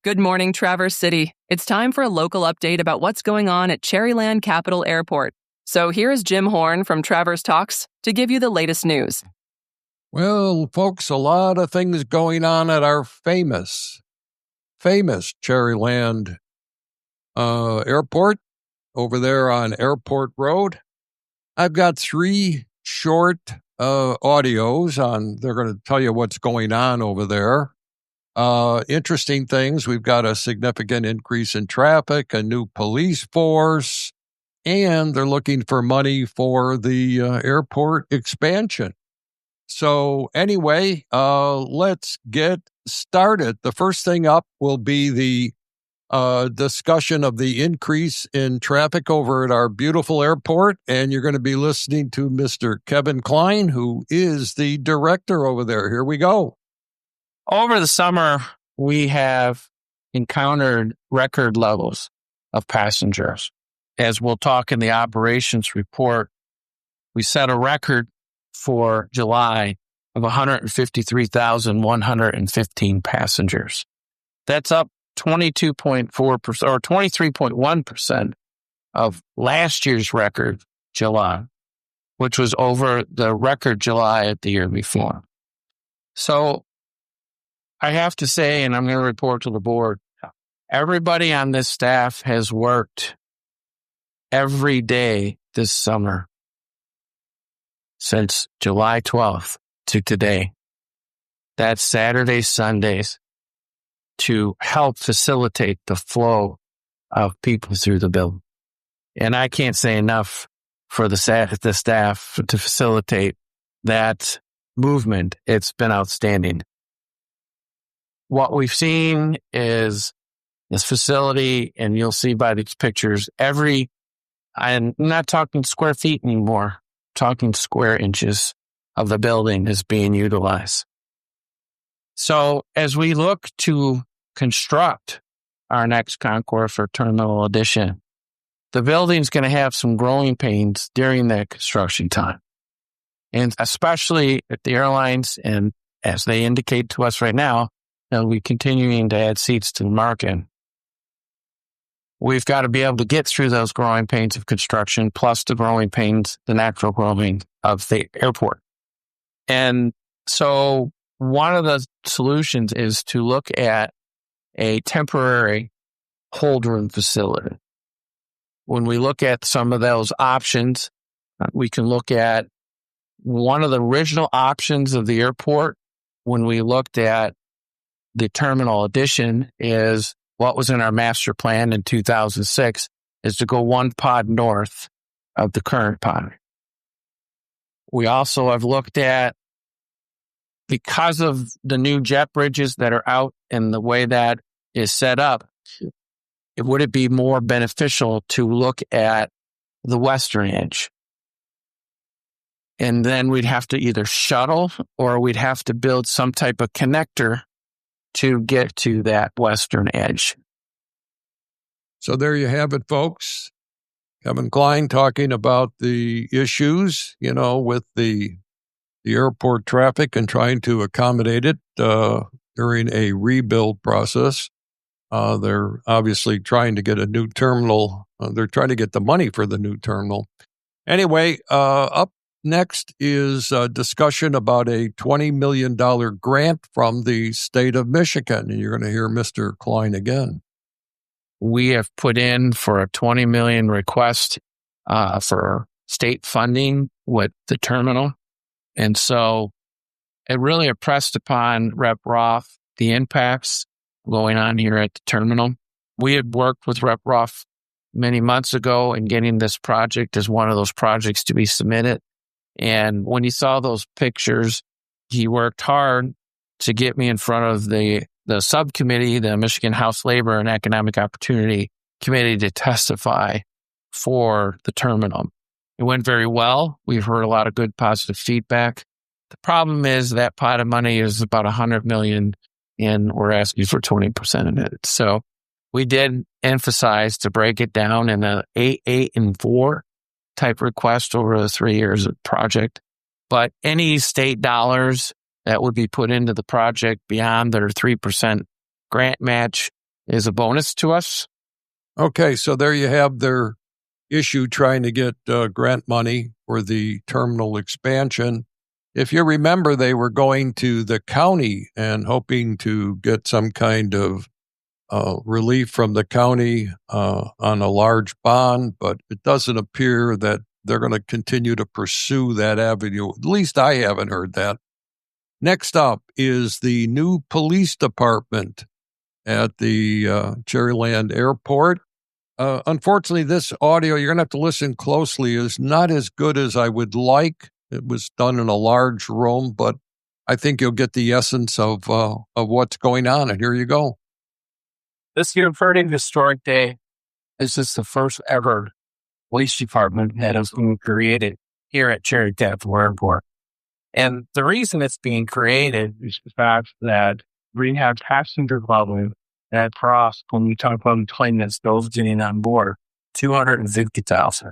Good morning, Traverse City. It's time for a local update about what's going on at Cherryland Capital Airport. So here's Jim Horn from Traverse Talks to give you the latest news. Well, folks, a lot of things going on at our famous Cherryland Airport over there on Airport Road. I've got 3 short audios on. They're going to tell you what's going on over there. Interesting things. We've got a significant increase in traffic, a new police force, and they're looking for money for the airport expansion. So anyway, let's get started. The first thing up will be the discussion of the increase in traffic over at our beautiful airport. And you're going to be listening to Mr. Kevin Klein, who is the director over there. Here we go. Over the summer, we have encountered record levels of passengers. As we'll talk in the operations report, we set a record for July of 153,115 passengers. That's up 22.4% or 23.1% of last year's record July, which was over the record July of the year before. So I have to say, and I'm going to report to the board, everybody on this staff has worked every day this summer since July 12th to today. That's Saturdays, Sundays, to help facilitate the flow of people through the building. And I can't say enough for the staff to facilitate that movement. It's been outstanding. What we've seen is this facility, and you'll see by these pictures, I'm not talking square feet anymore, talking square inches of the building is being utilized. So as we look to construct our next concourse or terminal addition, the building's going to have some growing pains during that construction time. And especially at the airlines, and as they indicate to us right now, we're continuing to add seats to the market. We've got to be able to get through those growing pains of construction, plus the growing pains, the natural growing of the airport. And so one of the solutions is to look at a temporary hold room facility. When we look at some of those options, we can look at one of the original options of the airport when we looked at the terminal addition is what was in our master plan in 2006 is to go 1 pod north of the current pod. We also have looked at, because of the new jet bridges that are out and the way that is set up, would it be more beneficial to look at the western edge? And then we'd have to either shuttle or we'd have to build some type of connector to get to that western edge. So there you have it, folks. Kevin Klein talking about the issues, with the airport traffic and trying to accommodate it during a rebuild process. They're obviously trying to get a new terminal. They're trying to get the money for the new terminal. Anyway, up next is a discussion about a $20 million grant from the state of Michigan. And you're going to hear Mr. Klein again. We have put in for a $20 million request for state funding with the terminal. And so it really impressed upon Rep. Roth the impacts going on here at the terminal. We had worked with Rep. Roth many months ago in getting this project as one of those projects to be submitted. And when he saw those pictures, he worked hard to get me in front of the subcommittee, the Michigan House Labor and Economic Opportunity Committee, to testify for the terminal. It went very well. We've heard a lot of good positive feedback. The problem is that pot of money is about $100 million, and we're asking for 20% of it. So we did emphasize to break it down in a 8, 8, and 4 type request over the 3 years of project. But any state dollars that would be put into the project beyond their 3% grant match is a bonus to us. Okay, so there you have their issue trying to get grant money for the terminal expansion. If you remember, they were going to the county and hoping to get some kind of relief from the county on a large bond, but it doesn't appear that they're going to continue to pursue that avenue. At least I haven't heard that. Next up is the new police department at the Cherryland Airport. Unfortunately, this audio, you're going to have to listen closely, is not as good as I would like. It was done in a large room, but I think you'll get the essence of what's going on. And here you go. This year, pretty historic day. This is the first ever police department that has been created here at Cherry Capital Airport. And the reason it's being created is the fact that we have passenger volume that crossed, when we talk about a plane that's those getting on board, 250,000.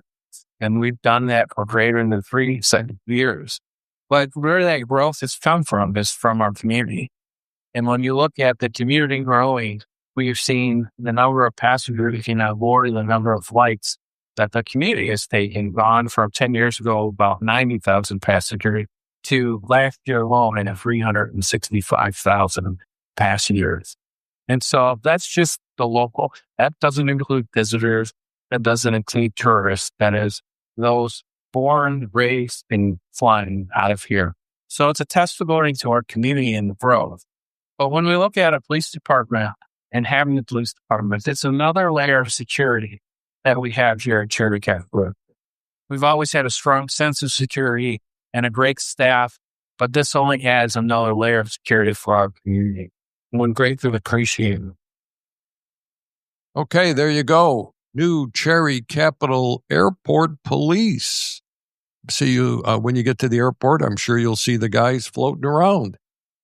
And we've done that for greater than 3 years. But where that growth has come from is from our community. And when you look at the community growing, we've seen the number of passengers getting on board and the number of flights that the community has taken, gone from 10 years ago, about 90,000 passengers, to last year alone at 365,000 passengers. And so that's just the local. That doesn't include visitors. That doesn't include tourists. That is those born, raised, and flying out of here. So it's a testimony to our community and the growth. But when we look at a police department and having the police department, it's another layer of security that we have here at Cherry Capital. We've always had a strong sense of security and a great staff, but this only adds another layer of security for our community. We're greatly appreciated. Okay, there you go. New Cherry Capital Airport Police. See you when you get to the airport. I'm sure you'll see the guys floating around.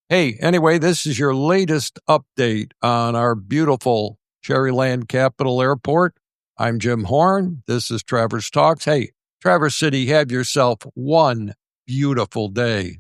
Hey, anyway, this is your latest update on our beautiful Cherryland Capital Airport. I'm Jim Horn. This is Traverse Talks. Hey, Traverse City, have yourself one beautiful day.